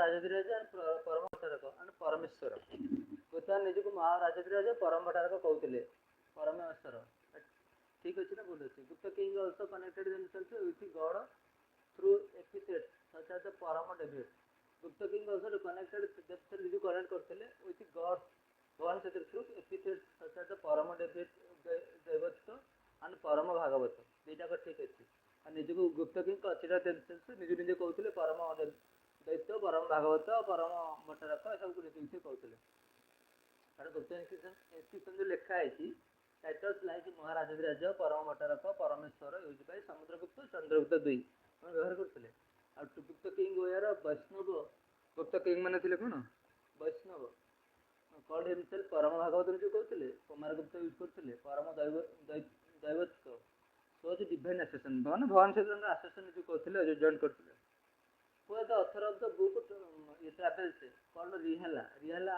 महाराजाधिराज and परम Bhattarak and परमेश्वर ବର୍ତ୍ତମାନ ନିଜକୁ ମହାରାଜାଧିରାଜ ପରମ ଭଟ୍ଟାରକ କହୁଥିଲେ ପରମେଶ୍ୱର ଠିକ ଅଛି ନା ଭୁଲ ଅଛି ଗୁପ୍ତ king also connected themselves with God through epithets such as the परम डेविड गुप्त किंग also connected themselves ନିଜକୁ connect କରିଥିଲେ with God भगवान से through epithets such as the परम डेविड दैवत्व and परम भागवत ଦୁଇଟା କ ଠିକ ଅଛି ଆଉ ନିଜକୁ ଗୁପ୍ତ କିଙ୍ଗ consider themselves ନିଜେ କହୁଥିଲେ परम दैत्य परम भागवत परम भट्टारକ ଏସବୁ ନିଜେ କହୁଥିଲେ कारण गुप्त इंस्क्रिप्शन जो लिखा है टाइटल्स लाइक महाराजाधिराज परम भट्टारक परमेश्वर यूज बाय समुद्रगुप्त चंद्रगुप्त दुई व्यवहार करते गुप्त किंग वेयर वैष्णव गुप्त किंग माने थिले कोन वैष्णव कॉल्ड हिमसेल्फ परम भागवत जो कहते कुमारगुप्त यूज करते परम दैवत्व सो जो डिवाइन एसेसन माने भगवान से एसेसन जो कहते जो जॉइन करते हुआ the author of the book travels called Rihla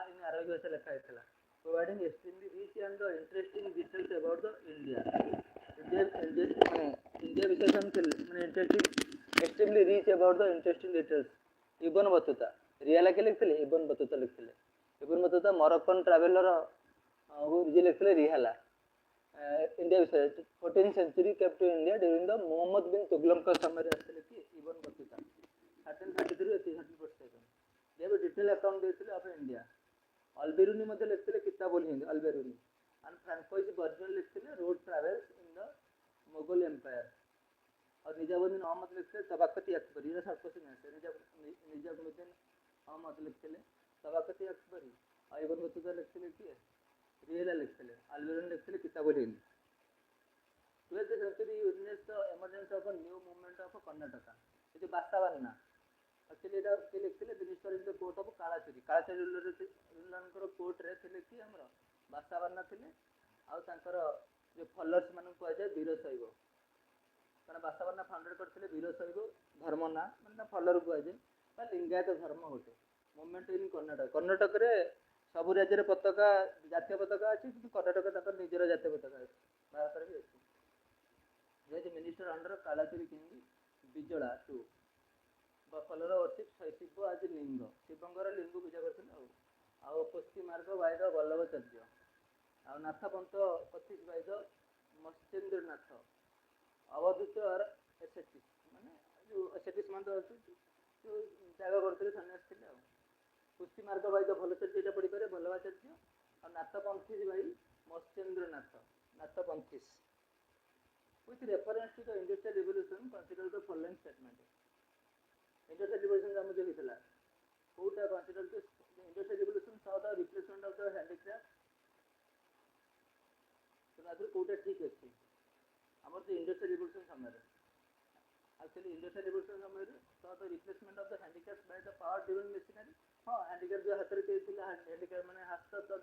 in Arabic भाषा लिखा है providing extremely rich and the interesting details about the India विषय माने interesting extremely rich about the interesting details Ibn Battuta Rihla के लिखते Ibn Battuta लिखते Ibn Battuta Moroccan traveller वो जे लिखते रिहाला इंडिया विषय 14th century came to India during the Mohammad बिन तुगलक का समय आते कि Ibn Battuta 1333 1347 they have a detailed account देते of India अल्बेरुनी मध्ये लिखते किताब हिंद अल्बेरुनी and फ्रांकोइस वर्जन लिखते wrote travels in the Mughal empire और निजामुद्दीन अहमद लिखते तबाकती अकबरी ये सब कुछ नहीं निजामुद्दीन अहमद लिखते तबाकती अकबरी और इब्न बतूता लिखते कि रियला लिखते अल्बेरुनी लिखते Kitab Hind 12th century witnessed the emergence of a new movement of Karnataka ये बासावन्ना एक्चुअली एटा के लिखते minister in the court of Kalachuri ruler court रे थे कि हमर बासावन्ना थे आउ तांकर जो फॉलोअर्स मानन को जाय वीरशैव कारण बासावन्ना फाउंडेड करथिले वीरशैव धर्म ना माने फॉलोअर को जाय बा लिंगायत धर्म होते मूवमेंट इन कर्नाटक रे सब राज्य रे पताका जातीय पताका अछि कि कर्नाटक ताकर निजर जातीय पताका अछि भारत रे भी अछि जे minister under Kalachuri king Bijjala to बफलर वर्षिप शिव आज लिंग शिवंगर लिंग पूजा करते आउ पुष्टि मार्ग वायद वल्लभाचार्य आ नाथ पंथ 25 वायद मत्स्येंद्र नाथ अवधूत एसेटिस माने जो एसेटिस मान जो त्याग करते सन्यास थे पुष्टि मार्ग वायद वल्लभाचार्य एटा पढ़ी पारे वल्लभाचार्य और नाथ पंथी भाई मत्स्येंद्र नाथ पंथीस with reference to the industrial revolution consider the following statement industrial revolution का मुझे लिखला Kota consider the industrial revolution saw the replacement of the handicraft तो आदर कोटा ठीक अछि हमर जो industrial revolution समय रे actually industrial revolution समय रे saw the replacement of the handicraft by the power driven machinery हां handicraft जो हाथ रे केथिला handicraft माने हाथ तो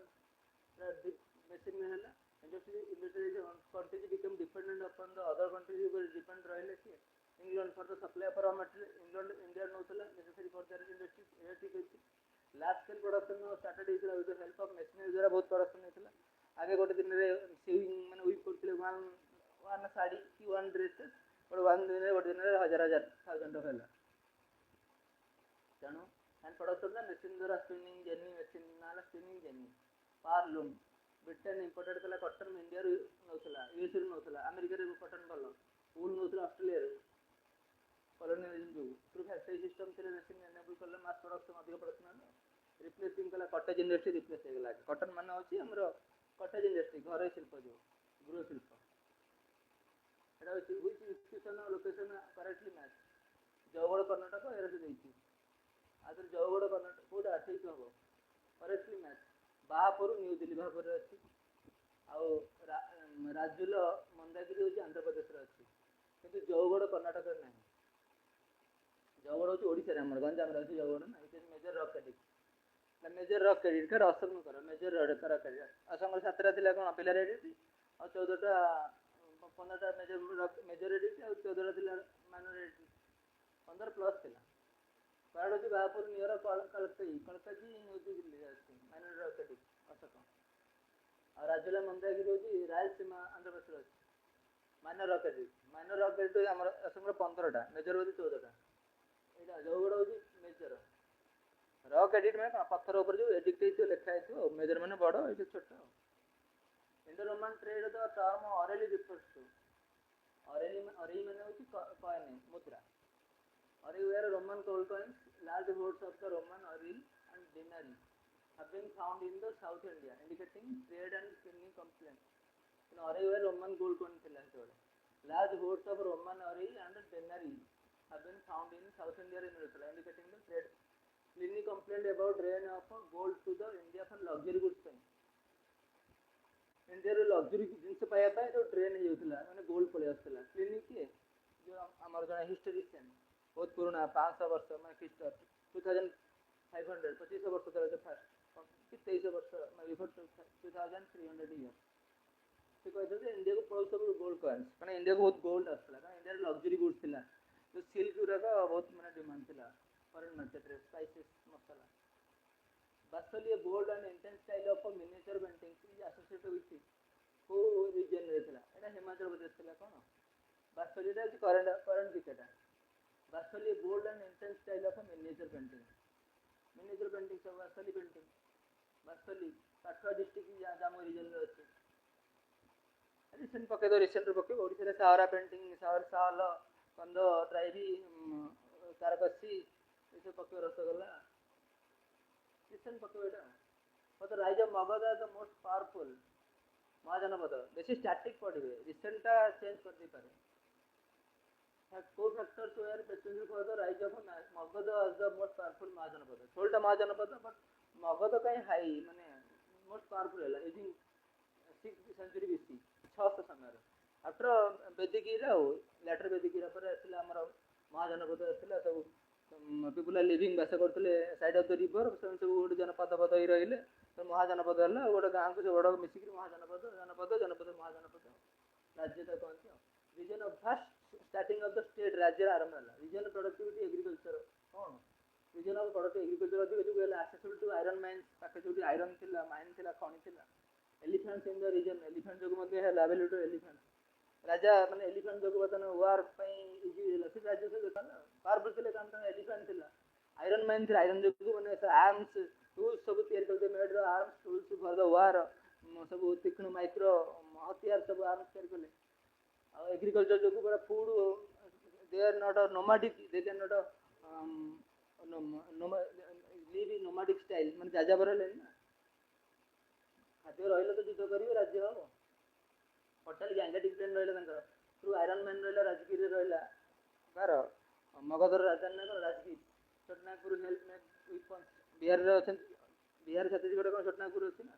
machine में हला industrial countries become dependent upon the other countries who will depend रहिले कि England for the supply of raw material England India नोतला necessary for their industries ठीक अछि large scale production started with the help of machinery द्वारा बहुत production हेतला आगे गोटे दिन रे सेविंग माने वीव करथिले वन साड़ी की वन ड्रेसेस और वन दिन रे गोटे दिन रे हजार थाउजेंड होला जानो एंड प्रोडक्शन ना मशीन द्वारा स्पिनिंग जेनी मशीन नाला स्पिनिंग जेनी पार लूम ब्रिटेन इंपोर्टेड कला कॉटन इंडिया रे नोतला यूएस रे नोतला अमेरिका रे कॉटन भलो वूल नोतला ऑस्ट्रेलिया रे कॉलोनियलिज्म जो थ्रू फैक्टरी सिस्टम से मशीन एनेबल करले मास प्रोडक्शन अधिक प्रोडक्शन रिप्लेसिंग कला कॉटेज इंडस्ट्री रिप्लेस हो गेला कॉटन माने होची हमरो कॉटेज इंडस्ट्री घर शिल्प जो गृह शिल्प एटा होची which institution location correctly match Jaugada Karnataka era से देइची आदर जवगड़ कर्नाटक कोडा ठीक हो correctly match Bahapur New Delhi Bahapur अच्छी आउ राजुल मंदागिरी होची आंध्र प्रदेश रे अच्छी किंतु जवगड़ कर्नाटक रे नहीं जवगड़ होची ओडिसा रे हमर गंजाम रे अछि जवगड़ ना it is major rock credit the major rock credit कर असम कर मेजर रॉक क्रेडिट असम 17 थिला कोन पिला रेडी और 14 टा 15 टा मेजर रेडी और 14 थिला माइनर रेडी 15 प्लस थिला कार्ड होची बाहापुर नियर कलकत्ता न्यू दिल्ली अछि माइनर रॉक क्रेडिट असम और राजुला मंदागिरी होची रायलसीमा आंध्र प्रदेश रे अछि माइनर रॉक क्रेडिट हमर असम रे 15 टा मेजर होची 14 टा एटा जवगड़ होची मेजर रॉक एडिक्ट में पत्थर ऊपर जो एडिक्ट है लिखा है मेजरमेंट बड़ ये छोट Indo Roman trade the term aurei refers to aurei माने होची कॉइन मुद्रा aurei were Roman gold coins large hoards of the Roman aurei and denarii have been found in the South India indicating trade and spinning complaints in aurei were Roman gold coin थिला सेबले large hoards of roman aurei and denarii have been found in South India indicating the trade Pliny complained about drain of gold to the India for luxury goods ପାଇଁ India रे luxury जिनस पाया पाए जो train हे जाउतला माने gold पळे आस्तला Pliny के जो हमर जने हिस्टोरिशियन बहुत पुराना 500 वर्ष माने क्रिस्ट 2500 2500 वर्ष तले फर्स्ट कि 2300 वर्ष माने बिफोर 2300 इयर्स से कहते थे इंडिया को पळे सब गोल्ड कॉइन्स माने इंडिया को बहुत गोल्ड आस्तला कारण इंडिया रे लग्जरी गुड्स थिला जो सिल्क गुरा का बहुत माने डिमांड थिला फॉरेन मार्केट रे spices masala Basically, a bold and intense style of a miniature painting is associated with it. Who region रहता है ना हिमाचल प्रदेश के लिए कौन Basically, that is current cricket. Basically, a bold and intense style of a miniature painting. Miniature painting सब Basically painting. Basically, काठवा district की जामो reason में होती है. रिसेंट पके तो रिसेंट पके ओडिशा रे सावरा पेंटिंग सावला कंदो ट्राइबी तारकसी इसे पके rasgulla Listen Pakaveda. For the rise of Magadha the most powerful Mahajanapad. This is static body. Recent change कर दी पारे. Four factors were essential for the rise of Magadha as the most powerful Mahajanapad. छोटा Mahajanapad but Magadha का high माने most powerful है. Using 6th century BC 600 समय रे. After Vedic era later Vedic era पर ऐसे हमारा Mahajanapad ऐसे सब people are living बासा करते साइड ऑफ द रिवर सब गोटे जनपद पद ही रहिले तो महाजनपद है गोटे गाँव को सब बड़ा मिसिक महाजनपद जनपद जनपद महाजनपद राज्य तक कहते reason of first starting of the state राज्य आरंभ है रीजन प्रोडक्टिविटी एग्रीकल्चर कौन रीजन ऑफ प्रोडक्ट एग्रीकल्चर अधिक जो एक्सेसिबल टू आयरन माइंस पाखे जो आयरन थिला माइन थिला खनि थिला elephants in the region elephant जो मध्ये है अवेलेबल एलिफेंट राजा माने एलिफेंट जो बतन वार पई इजी लसी राज्य से देखा ना पावरफुल थिले काम त एलिफेंट थिला आयरन माइन थिला आयरन जो माने आर्म्स टूल्स सब तैयार करते made the arms tools for the war सब तीक्ष्ण माइक्रो हथियार सब आर्म्स तैयार करले आ एग्रीकल्चर जो पूरा food they are not a nomadic they can not live in nomadic style माने जाजा बरले ना खाद्य रहिले तो युद्ध करियो राज्य हो होटल गैंगेटिक प्लेन रहिला तंकर थ्रू आयरन मैन रहिला राजगीर रहिला कार मगधर राजधानी न राजगीर छोटनागपुर हेल्प में वेपन्स बिहार रे अछन बिहार छत्तीसगढ़ को छोटनागपुर अछि ना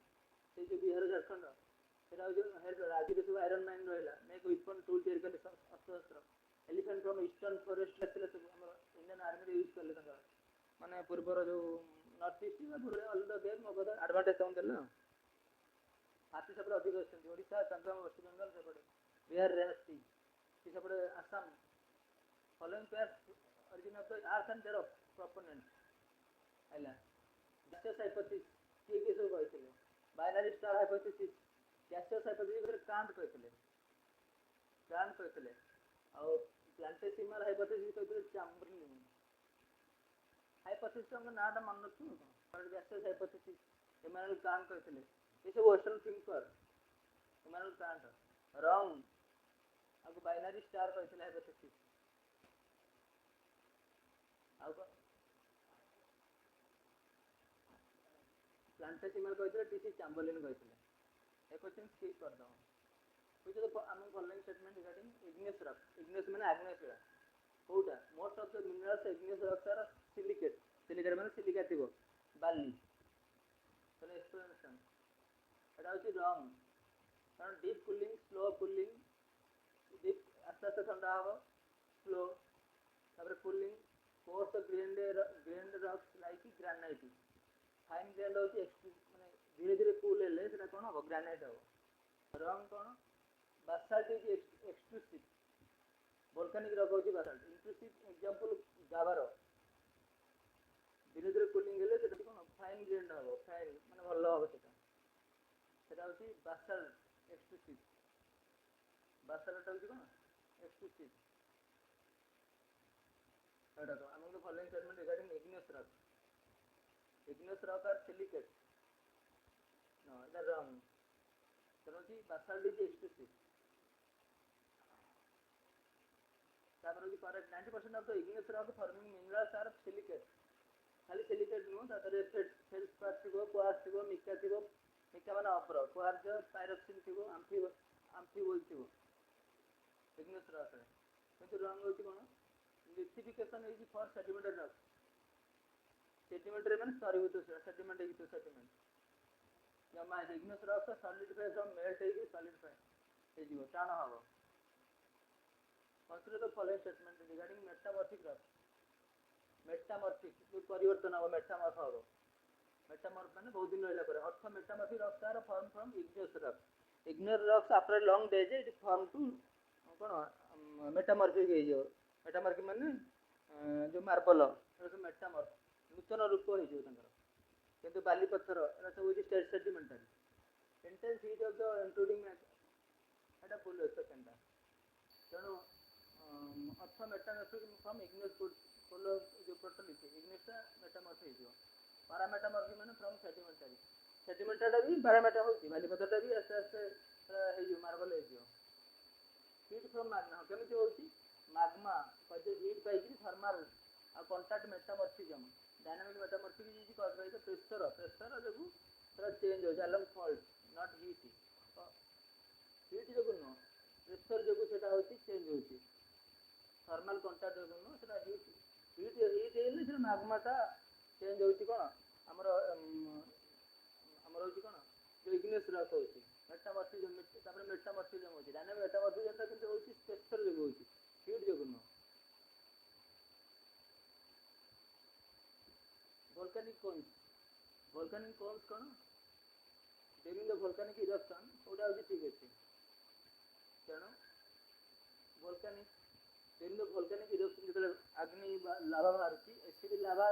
से जो बिहार झारखंड सेरा जो हेल्प राजगीर से आयरन मैन रहिला मेक वेपन टूल तैयार करले अस्त्र अस्त्र एलिफेंट फ्रॉम ईस्टर्न फॉरेस्ट ले सब हमर इंडियन आर्मी रे यूज करले तंकर माने पूर्वर जो नॉर्थ ईस्ट में पूरे all the there Magadh advantage town देला हाथी सब अधिक अछन ओडिशा तंत्र वेस्ट बंगाल से पड़े बिहार रेस्टी कि सब असम following pairs origin of the earth and their proponents हैला गैसियस हाइपोथेसिस के सब कहथिले binary star hypothesis gaseous hypothesis रे कांट कहथिले और प्लांटेसिमल हाइपोथेसिस कहथिले चैम्बरलिन हाइपोथेसिस हम नाटा मन रखु पर गैसियस हाइपोथेसिस इमैनुअल कांट कहथिले ये सब western thinker Immanuel Kant wrong अब बाइनरी स्टार कहथिले हाइपोथेसिस अब प्लांटेसिमल कहथिले टीसी चैम्बरलिन कहथिले ए क्वेश्चन स्किप कर दो which is the following statement regarding igneous rock igneous माने आग्नेय शिला कोटा most of the minerals igneous rocks are silicate माने सिलिका थिबो बाली तो एक्सप्लेनेशन एटा होची रॉन्ग कारण deep cooling slow cooling deep आस्ते आस्ते ठंडा हो स्लो तापर cooling coarse grained rocks like granite fine grained होची माने धीरे धीरे कूल हेले सेटा कोन हो ग्रेनाइट हो wrong cone Basalt is extrusive volcanic rock होची बासाल्ट इंट्रूसिव एग्जांपल गावारो धीरे धीरे कूलिंग हेले सेटा कोन फाइन ग्रेन्ड हो फाइन माने भलो हो सेटा होची बासाल्ट एक्सट्रूसिव बासाल्ट होची कोन एक्सट्रूसिव एटा तो among the following statement regarding igneous rock igneous rock or silicate. No, that wrong. ତେଣୁ କି basalt is exclusive. ତାପରେ ହଉଛି correct 90% of the igneous rock forming minerals are silicate. ଖାଲି silicate ନୁହଁ, ତା ଦେହରେ feldspar ଥିବ, quartz ଥିବ, mica ଥିବ, mica ମାନେ ଅଭ୍ର, quartz pyroxene ଥିବ, amphibole ଥିବ igneous rock ରେ। କିନ୍ତୁ wrong ହଉଛି କ'ଣ? Lithification is for sedimentary rock. Sedimentary ମାନେ ସ୍ତରୀଭୂତ sediment ହେଇଥିବ sediment। ଜମା igneous rock solidify from melt ହେଇକି solidify ହେଇଯିବ, ଟାଣ ହବ। Consider the following statement regarding metamorphic rock. Metamorphic जो परिवर्तन हବ metamorph हବ। Metamorph ମାନେ बहुत दिन ରହିଲା ପରେ। अर्थ metamorphic rocks are formed from igneous rock. Igneous rocks after a long days it form to କ'ଣ metamorphic ହେଇଯିବ। metamorphic ମାନେ जो ମାର୍ବଲ ଏଟା ସବୁ metamorph ନୂତନ ରୂପ ହେଇଯିବ ତାଙ୍କର। କିନ୍ତୁ ବାଲି ପଥର ଏଟା ସବୁ ହେଉଛି sedimentary. Intense heat of the intruding ଏଟା full ସେକେଣ୍ଡଟା। ତେଣୁ अर्थ metamorphic from igneous जो protolith igneous metamorphic ହେଇଯିବ। parametamorphic ମାନେ from sedimentary। sedimentary ଟା ବି parametamorphic ହେଉଛି, ବାଲି ପଥରଟା ବି ଆସ୍ତେ ଆସ୍ତେ ହେଇଯିବ ମାର୍ବଲ ହେଇଯିବ। heat from magma କେମିତି ହେଉଛି? magma heat ପାଇକି thermal ଆଉ contact metamorphism dynamic metamorphic is caused by the pressure ଯୋଗୁଁ ସେଟା ଚେଞ୍ଜ ହେଉଛି along fault not heat। heat ଯୋଗୁଁ ନୁହଁ, ପ୍ରେସର ଯୋଗୁଁ ସେଟା ହେଉଛି ଚେଞ୍ଜ ହେଉଛି। थर्मल कंटाक्ट जोगुन सेटा हीट हेले से मैग्माटा चेंज होती कौन आमर होती कौन जो इग्नियस रॉक होती मेटामॉर्फिज्म तापर मेटामॉर्फिज्म होती डायनामिक मेटामॉर्फिज्म ता किंतु होती प्रेशर जोगु होती हीट जोगुन। वोल्केनिक कोन्स कौन ड्यूरिंग द वोल्केनिक इरप्शन ओटा होती ठीक अच्छे। तेणु वोल्केनिक volcanic eruption ଯେତେବେଳେ ଅଗ୍ନି ଲାଭା ବାହାରୁଛି acid lava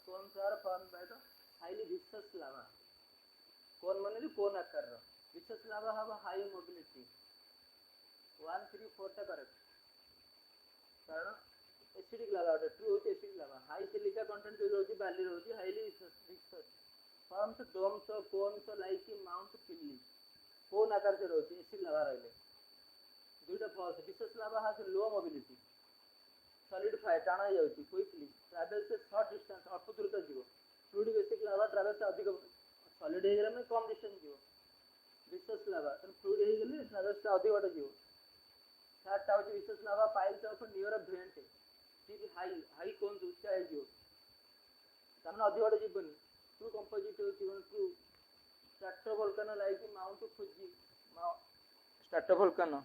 cones are formed by the highly viscous lava। କୋନ୍ ମାନେ କୋନ୍ ଆକାରର viscous lava have high mobility 1 3 4 ଟା କରେକ୍ଟ କାରଣ acidic lava true ହେଉଛି acidic lava high silica content जो ରହୁଛି ବାଲି ରହୁଛି highly viscous forms domes cones like mount Pilli କୋନ୍ ଆକାର ସେ ରହୁଛି acidic lava ରହିଲେ। ଦୁଇଟା false viscous lava has low mobility solidify टाणा जाउची क्विकली ट्रैवल से शॉर्ट डिस्टेंस अल्प दूर तक जीवो। फ्लूइड बेसिक लावा ट्रैवल से अधिक सॉलिड हे गेला में कम डिस्टेंस जीवो। विस्कस लावा तो फ्लूइड हे गेले ट्रैवल से अधिक बाट जीवो। थर्ड टाउ viscous lava piles of near vent ठीक हाई कोन ऊंचा हे जीवो तमने अधिक बाट जीवनी टू कंपोजिट जीवन to stratovolcano like Mount Fuji stratovolcano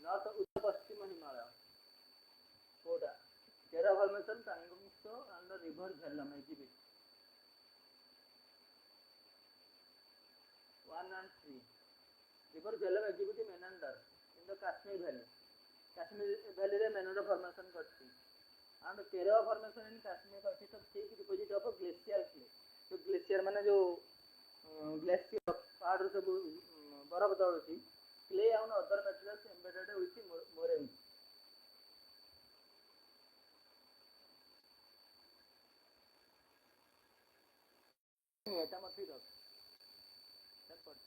north उत्तर पश्चिम हिमालय कोटा केरा फॉर्मेशन टांगुंगसो and river Jhelum exhibit 1 and 3 river Jhelum exhibit meander in the Kashmir valley रे मेनंडर फॉर्मेशन करती and Karewa formation in Kashmir consist of thick deposit of glacier clay. तो glacier माने जो glacier पहाड़ सब बर्फ तळुची clay and other materials embedded with moraines। metamorphic rock that one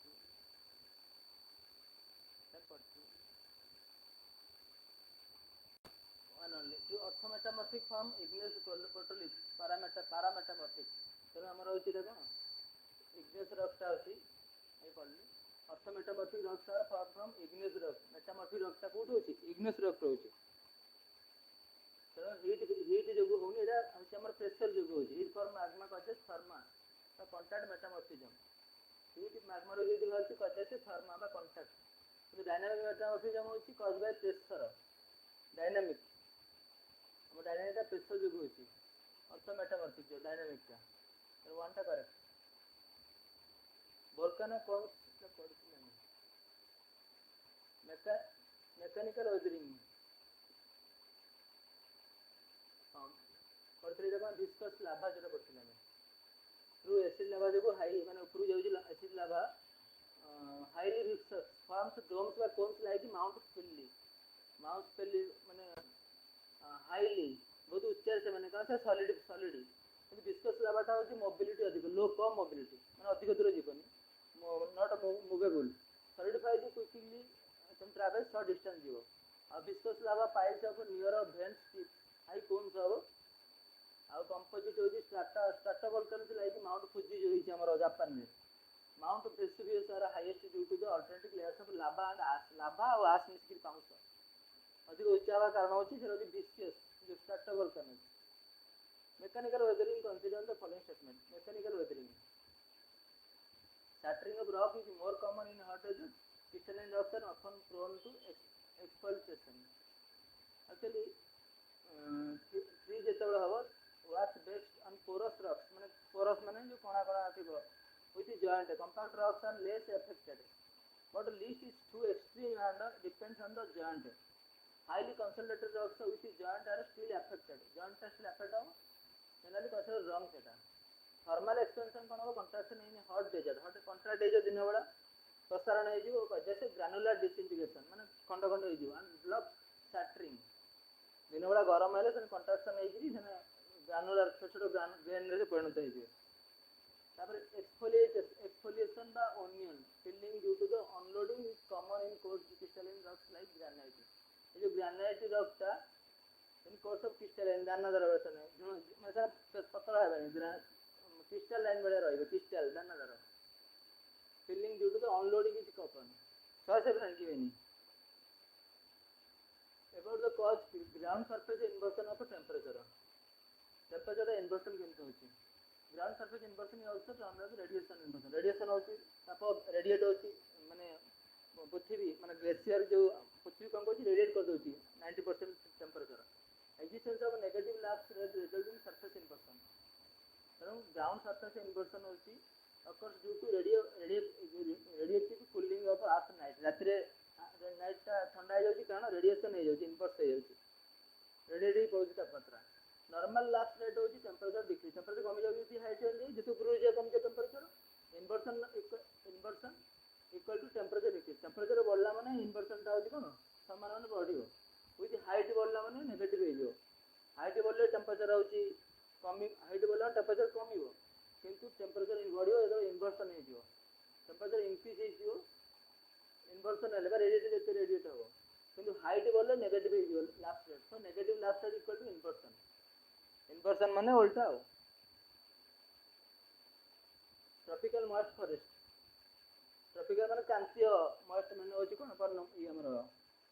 only to earth metamorphic form igneous protolith parametamorphic तेरे हमर होची देखो igneous rock टा होची ए पड़ली अर्थ metamorphic rocks are formed from igneous rock। metamorphic rock टा कोड होची igneous rock होची तो हीट जोगु होनी एटा होची हमर प्रेशर जोगु होची heat form magma causes thermal तो कांटेक्ट मेटामॉर्फिज्म हीट मैग्मा रो हीट होची कॉजेस थर्मा बा कांटेक्ट तो डायनामिक मेटामॉर्फिज्म होची कॉज बाय प्रेशर डायनामिक हम डायनामिक टा प्रेशर जोगु होची अर्थ मेटामॉर्फिक जो डायनामिक टा तो वन टा correct. Volcano cones mechanical weathering करथि देखो डिस्कस लाभा जेटा करथिला में थ्रू एसिड लाभा देखो हाई माने ऊपर जाउची एसिड लाभा हाईली विस्कस फॉर्म्स डोम्स व कोन्स लाइक माउंट पिल्ली माने हाईली बहुत उच्च से माने कौन सा सॉलिड କିନ୍ତୁ ଭିସ୍କସ୍ ଲାଭାଟା ହେଉଛି ମୋବିଲିଟି ଅଧିକ, କମ୍ ମୋବିଲିଟି, ମାନେ ଅଧିକ ଦୂର ଯିବନି, ନଟ୍ ମୁଭେବୁଲ୍, ସଲିଡିଫାଇଡ୍ କ୍ୱିକଲି ତୁମେ ଟ୍ରାଭେଲ୍ ସର୍ଟ ଡିଷ୍ଟାନ୍ସ ଯିବ। ଆଉ viscous lava piles of near vents steep high cones ହବ। ଆଉ କମ୍ପୋଜିଟ୍ ହେଉଛି stratovolcanoes like Mount Fuji ଯେଉଁ ହେଇଛି ଆମର ଜାପାନରେ, Mount Vesuvius are highest due to the alternative layers of lava and ash, lava ଆଉ ଆସ୍ ମିଶିକି ପାଉଁଶ ଅଧିକ ଉଚ୍ଚା ହେବା କାରଣ ହେଉଛି ସେଟା ହେଉଛି ଭିସ୍କିୟସ୍ ଯେଉଁ stratovolcanoes. Mechanical weathering consider the following statement. Mechanical weathering, shattering of rock is more common in hot deserts. Crystalline rocks are often prone to exfoliation. Actually, tree ଯେତେବେଳେ ହବ was based on porous rocks, ମାନେ porous ମାନେ ଯେଉଁ କଣା କଣା ଥିବ, with joint compact rocks are less affected, but least is too extreme and depends on the joint. Highly concentrated rocks with joint are still affected, joint ଟା still affected ହବ, generally consider wrong ସେଟା। Thermal expansion कौन हो, contraction in hot desert, hot contract हो दिन बेला प्रसारण हो जैसे ग्रानुलर डिसइंटीग्रेशन माने खंड खंड हो एंड ब्लॉक सैटरिंग, दिन बेला गरम हेले से कंट्राक्शन होइकरी से ग्रानुलर छोट छोट ग्रेन रे परिणत हो। तापर एक्सफोलिएशन बा onion peeling due to the unloading is common in coarse crystalline rocks like granite. ये जो ग्रेनाइट रॉक ता इन कोर्स ऑफ क्रिस्टलाइन दानादार वर्षन है मतलब पतला है क्रिस्टल लाइन बड़े रही क्रिस्टल दानादार peeling due to the unloading is common. Sorry से फ्रेंड की वेनी about the cause ground surface inversion of temperature inversion केमती होची। Ground surface inversion is also termed as radiation inversion. Radiation होची ताप रेडिएट होची माने पृथ्वी माने ग्लेशियर जो पृथ्वी कौन होची रेडिएट कर दोची 90% टेंपरेचर एक्जिस्टेंस ऑफ नेगेटिव लास्ट रिजल्टिंग सरफेस इन्वर्जन। तेणु ग्राउंड सरफेस इन्वर्जन होची occurs due to radiative cooling of earth night. रात रे नाइट टा ठंडा हो जाउची कारण रेडिएशन हो जाउची इन्वर्स हो जाउची रेडिएटिव पहुंची तापमात्रा। नॉर्मल लास्ट रेट होची टेंपरेचर डिक्रीज, टेंपरेचर कमी जाउची हाइट हो जाई जेतु ऊपर जे कम जे temperature inversion equal to temperature decrease. Temperature बढ़ला माने इन्वर्जन टा होची कोन समान माने बढ़ियो विथ हाइट बढ़ला माने नेगेटिव हो जायो। हाइट बढ़ले टेंपरेचर होची कमी, हाइट बढ़ला टेंपरेचर कमिवो किंतु टेंपरेचर बढ़ियो एतो इन्वर्जन हो जिवो। टेंपरेचर इंक्रीज हो जिवो इन्वर्जन हेले रेडिएट जेते रेडिएट हो किंतु हाइट बढ़ले नेगेटिव हो जिवो लास्ट रेट। सो नेगेटिव लास्ट rate equal to inversion. Inversion माने उल्टा हो। ट्रॉपिकल मॉइस्ट फॉरेस्ट, ट्रॉपिकल माने क्रांतीय मॉइस्ट माने होची कोन पर ई हमर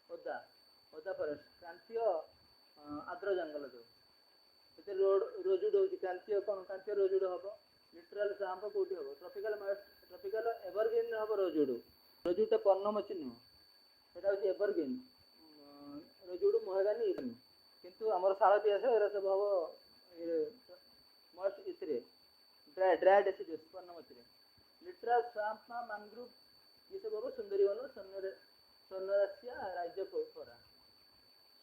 ओदा ओदा फॉरेस्ट क्रांतीय आर्द्र जंगल जो एते रोजुड होची क्रांतीय कोन क्रांतीय रोजुड हबो लिटरल स्वाम्प कोठी हबो। ट्रॉपिकल मॉइस्ट ट्रॉपिकल एवरग्रीन हबो रोजुड रोजुड तो पर्णमोची न सेटा होची एवरग्रीन रोजुड महगानी किंतु हमर साळती आसे एरा सब हबो मॉइस्ट इतरे ड्राई डेसिडुअस पर्णमोची रे लिटरल स्वाम्प मैंग्रोव ये सब हबो सुंदरी वन सोनरासिया राज्य फोरा।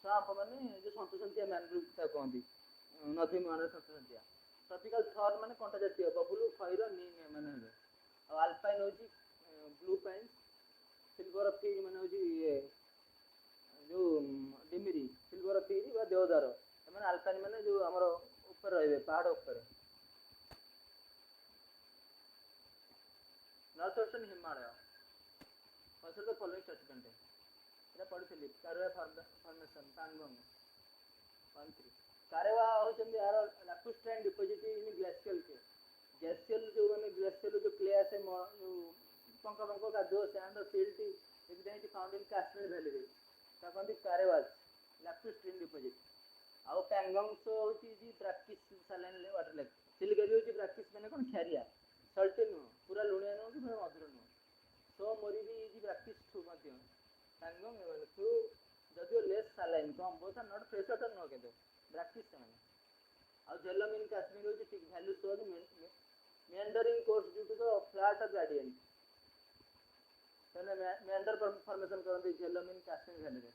स्वाम्प माने जो संतसंतिया मैंग्रोव ता कहंदी नदी माने संतसंतिया। ट्रॉपिकल थॉर्न माने कंटा जातीय बबुलू फैरो नीम माने और अल्पाइन होची ब्लू पाइन सिल्वर फिग माने होची ये जो डिमिरी सिल्वर फिग बा देवदार माने अल्पाइन माने जो हमर ऊपर रहबे पहाड़ ऊपर। North western Himalaya consider the following statement एटा पढिथिली कारेवा फॉर्मेशन पांगोंग 13 कारेवा होचंदी यार लैक्टोस्ट्रेन डिपॉजिट इन ग्लेशियल के ग्लेशियल जो माने ग्लेशियल जो क्ले आसे पंका पंका गाधो sand silt evident found in Kashmir valley रे ता कहंदी कारेवास लैक्टोस्ट्रेन डिपॉजिट। आउ पैंगोंग सो होची जी प्रैक्टिस सलाइन ले वाटर लेक सिलगरी होची प्रैक्टिस माने कोन खेरिया सल्टी नो पूरा लुणिया नो कि पूरा मधुर नो सो मोरी भी जी प्रैक्टिस टू मध्य पैंगोंग एवल टू जदियो लेस सलाइन कम both are not fresh water no केदो प्रैक्टिस माने। और जेलम इन कश्मीर होची ठीक value so the meandering course due to the flat gradient तने meander फॉर्मेशन करन दे जेलम इन कश्मीर वैली रे।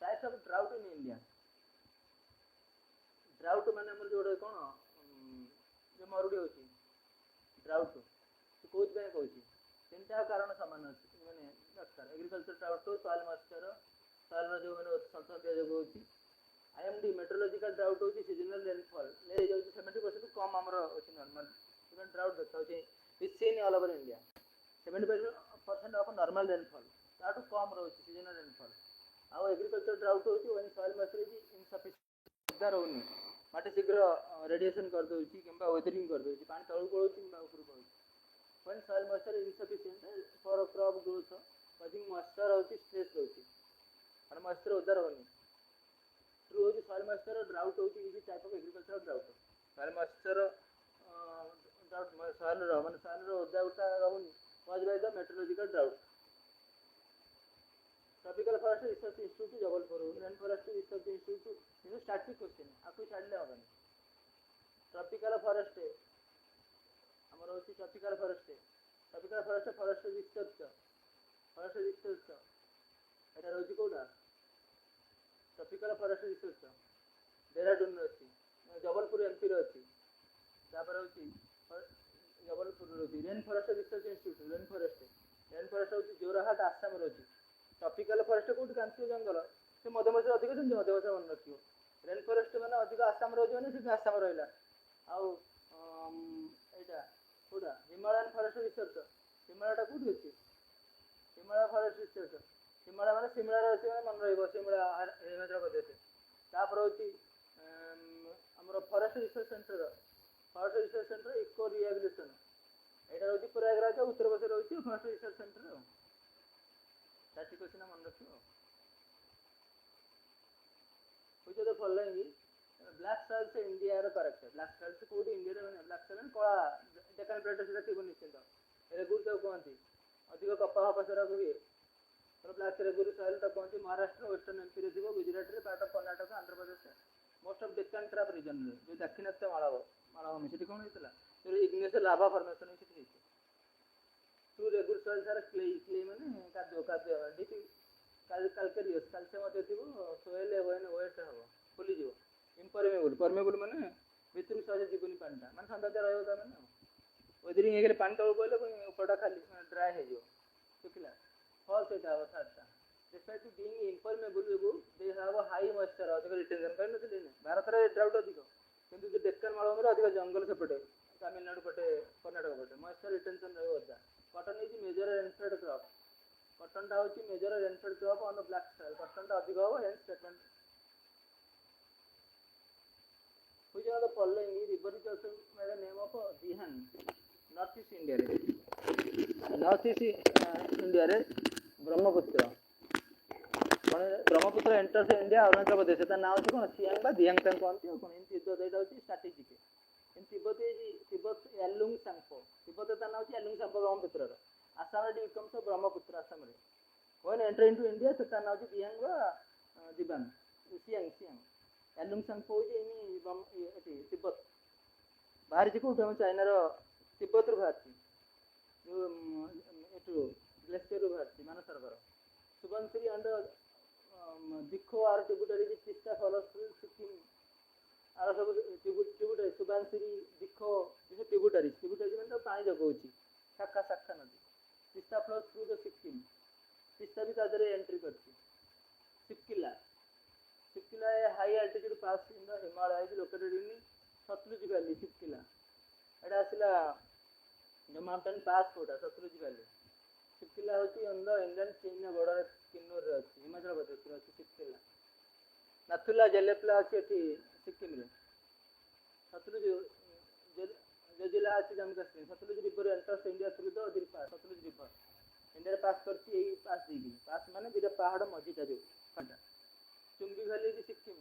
Types of drought in India, drought माने हमर जोडे कोन जे मरुडी होची ड्राउट तो कोच बे कहूची तीनटा कारण समान अछि माने दरकार एग्रीकल्चर ड्राउट तो सॉइल मॉइस्चर सॉइल रो जो माने संतुलन जो होची। आईएमडी मेट्रोलॉजिकल ड्राउट होची seasonal rainfall over India 70% of normal rainfall ताठू कम रोचे सीजनल रेनफॉल आउ एग्रीकल्चर ड्राउट होची when soil moisture is insufficient उद्धार होनी माटी शीघ्र रेडिएशन कर दोची किंबा वेदरिंग कर दोची पानी तळू पळोची किंबा ऊपर पळोची when soil moisture is insufficient for crop growth causing moisture होची स्ट्रेस होची और मॉइस्चर उद्धार होनी ट्रू होची सॉइल मॉइस्चर ड्राउट होची is type of agriculture drought soil moisture drought soil रो माने सॉइल रो उद्धार रहउनी caused by the meteorological drought. Tropical Forest Research Institute Jabalpur Rainforest Research Institute ये स्टैटिक क्वेश्चन आपको छाड़ले होगानी ट्रॉपिकल फॉरेस्ट हमर होची ट्रॉपिकल फॉरेस्ट फॉरेस्ट रिसर्च एटा रोजी कोडा ट्रॉपिकल फॉरेस्ट रिसर्च देहरादून अछि जबलपुर एमपी रो अछि तापर होची जबलपुर रोजी rain forest research institute rain forest होची जोरहाट आसाम रोजी ट्रॉपिकल फॉरेस्ट कोड कांति जंगल से मध्यमसे अधिक जंगल मध्यमसे मन रखियो रेन फॉरेस्ट माने अधिक आसाम रोजी माने से आसाम रहला आउ एटा कोडा हिमालयन फॉरेस्ट रिसर्च हिमालयटा कोड अछि हिमालय फॉरेस्ट रिसर्च हिमालय माने शिमला रे अछि माने मन रहइबो शिमला हिमाचल प्रदेश तापर होची हमर forest research centre eco rehabilitation एटा होची प्रयागराज उत्तर प्रदेश होची forest research centre static question मन रखियो which of the following black soil से इंडिया रे करेक्ट ब्लैक सॉइल से कोडी इंडिया रे ब्लैक सॉइल कला डेकन प्लेट से थिबो निश्चित रेगुर तो कोंती अधिक कपा हपसरा हुए तो ब्लैक रेगुर सॉइल तो कोंती महाराष्ट्र वेस्टर्न एमपी रे थिबो गुजरात रे part of Karnataka Andhra Pradesh most of Deccan trap region रे जो दक्षिणात्य मालव में सेठी कोन हेतला तो इग्नेस लावा फॉर्मेशन सेठी हेतला टू रेगुर सॉइल सारा क्ले माने कादो डीपी कैल्केरियस कैल्शियम मते थिबो सोइल होएन वेट हबो फुली जिवो परमेबल माने भितरु सहज जीवनी पानीटा माने संदाते रहयो ता माने वेदरिंग हेगले पानी तळ पइले उपरटा खाली ड्राई हे जिवो सुखिला फॉल्स एटा अर्थात despite to being impermeable they have a high moisture अधिक रिटेंशन कर नथिले ने भारत रे ड्राउट अधिक किंतु जे डेक्कन मालव में अधिक जंगल सेपटे तमिलनाडु पटे कर्नाटक पटे मॉइस्चर रिटेंशन रहयो होता cotton is major rainfed crop cotton टा होची major rainfed crop on black soil cotton टा अधिक हो health statement which are the following river is also by the name of Dihan north east India रे Brahmaputra Brahmaputra enters India Arunachal Pradesh ता नाम अछि कोन सियांग बा दियांग तन कोनती कोन इन तिब्बत एटा अछि स्ट्रैटेजिक इन तिब्बत यालुंग सांगपो तिब्बत ता नाम अछि यालुंग सांगपो ब्रह्मपुत्र रो आसाम रे बिकम्स ब्रह्मपुत्र आसाम रे when enter into India so ता नाम अछि दियांग बा दिबांग सियांग यालुंग सांगपो जे इन एटी तिब्बत बाहर जे कोठा चाइना रो तिब्बत रो बाहर जो एटू ग्लेशियर रो बाहर Mansarovar Subansiri under Dikhow are tributary Teesta follows Sikkim are sub tributary Subansiri Dikhow ये ट्रिब्यूटरी मतलब पानी जगौची शाखा नदी Teesta flows through the Sikkim Teesta भी तादरे एंट्री करती सिक्किला a high altitude pass in the Himalaya is located in Sutlej valley सिक्किला एटा आसिला द माउंटेन पास कोटा सतलुज वैली सिक्किला होची on the Indian China border Kinnaur रे अछि हिमाचल प्रदेश रे अछि सिक्किला नाथुला जेलेप्ला अछि एठी सिक्किम रे सतलुज जिला अछि Jammu Kashmir Sutlej river enters India through the दिल pass Sutlej river India pass करछि एही पास दीगी पास माने बिरा पहाड़ मझीटा जो चुंगी वैली जी सिक्किम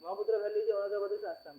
ब्रह्मपुत्र वैली जी अरुणाचल प्रदेश आसाम